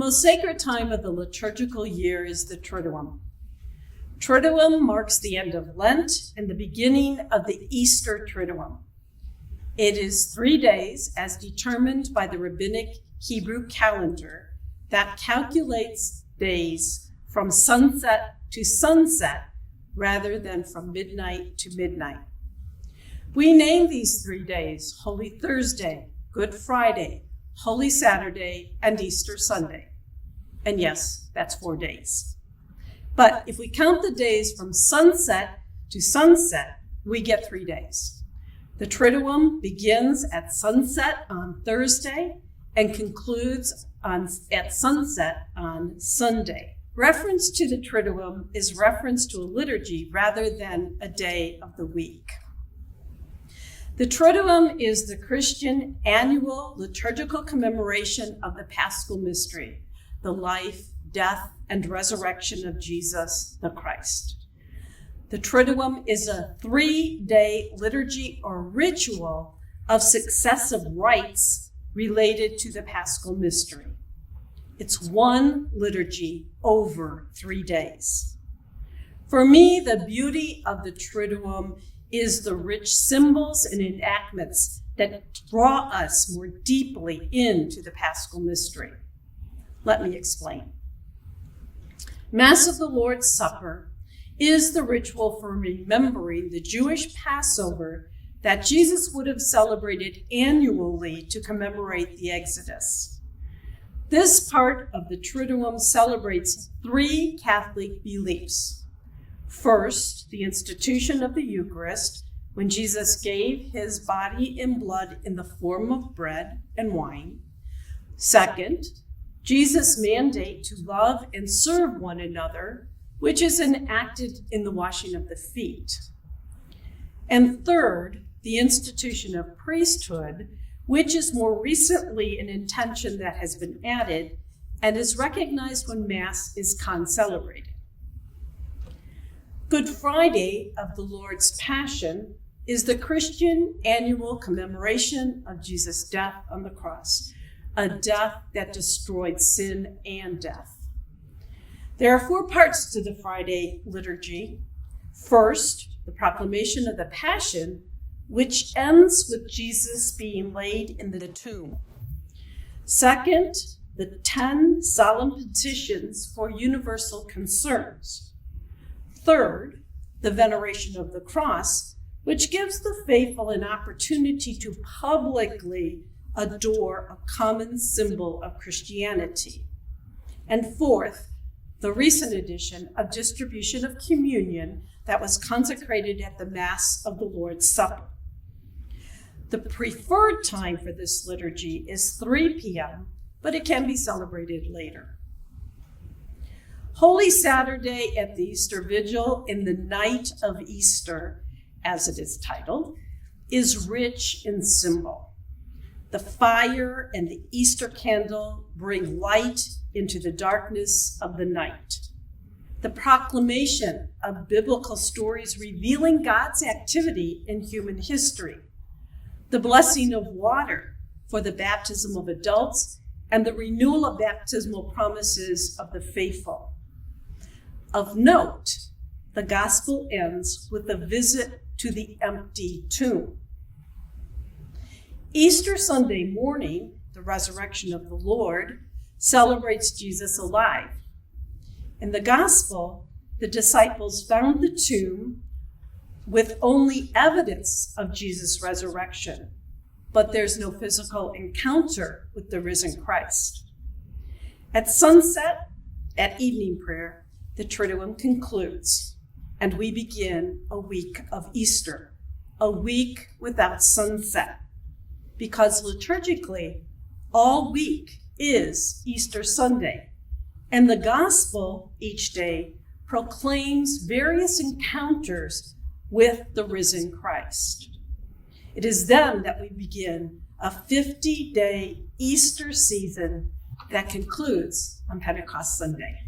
most sacred time of the liturgical year is the Triduum. Triduum marks the end of Lent and the beginning of the Easter Triduum. It is 3 days as determined by the rabbinic Hebrew calendar that calculates days from sunset to sunset rather than from midnight to midnight. We name these 3 days Holy Thursday, Good Friday, Holy Saturday, and Easter Sunday. And yes, that's 4 days. But if we count the days from sunset to sunset, we get 3 days. The Triduum begins at sunset on Thursday and concludes at sunset on Sunday. Reference to the Triduum is reference to a liturgy rather than a day of the week. The Triduum is the Christian annual liturgical commemoration of the Paschal Mystery, the life, death, and resurrection of Jesus the Christ. The Triduum is a 3-day liturgy or ritual of successive rites related to the Paschal Mystery. It's one liturgy over 3 days. For me, the beauty of the Triduum is the rich symbols and enactments that draw us more deeply into the Paschal Mystery. Let me explain. Mass of the Lord's Supper is the ritual for remembering the Jewish Passover that Jesus would have celebrated annually to commemorate the Exodus. This part of the Triduum celebrates 3 Catholic beliefs. First, the institution of the Eucharist, when Jesus gave his body and blood in the form of bread and wine. Second, Jesus' mandate to love and serve one another, which is enacted in the washing of the feet. And third, the institution of priesthood, which is more recently an intention that has been added and is recognized when Mass is concelebrated. Good Friday of the Lord's Passion is the Christian annual commemoration of Jesus' death on the cross, a death that destroyed sin and death. There are 4 parts to the Friday liturgy. First, the proclamation of the Passion, which ends with Jesus being laid in the tomb. Second, the 10 solemn petitions for universal concerns. Third, the veneration of the cross, which gives the faithful an opportunity to publicly adore a common symbol of Christianity. And fourth, the recent addition of distribution of communion that was consecrated at the Mass of the Lord's Supper. The preferred time for this liturgy is 3 p.m., but it can be celebrated later. Holy Saturday at the Easter Vigil in the night of Easter, as it is titled, is rich in symbol. The fire and the Easter candle bring light into the darkness of the night. The proclamation of biblical stories revealing God's activity in human history. The blessing of water for the baptism of adults and the renewal of baptismal promises of the faithful. Of note, the gospel ends with a visit to the empty tomb. Easter Sunday morning, the resurrection of the Lord, celebrates Jesus alive. In the gospel, the disciples found the tomb with only evidence of Jesus' resurrection, but there's no physical encounter with the risen Christ. At sunset, at evening prayer, the Triduum concludes, and we begin a week of Easter, a week without sunset, because liturgically, all week is Easter Sunday, and the gospel each day proclaims various encounters with the risen Christ. It is then that we begin a 50-day Easter season that concludes on Pentecost Sunday.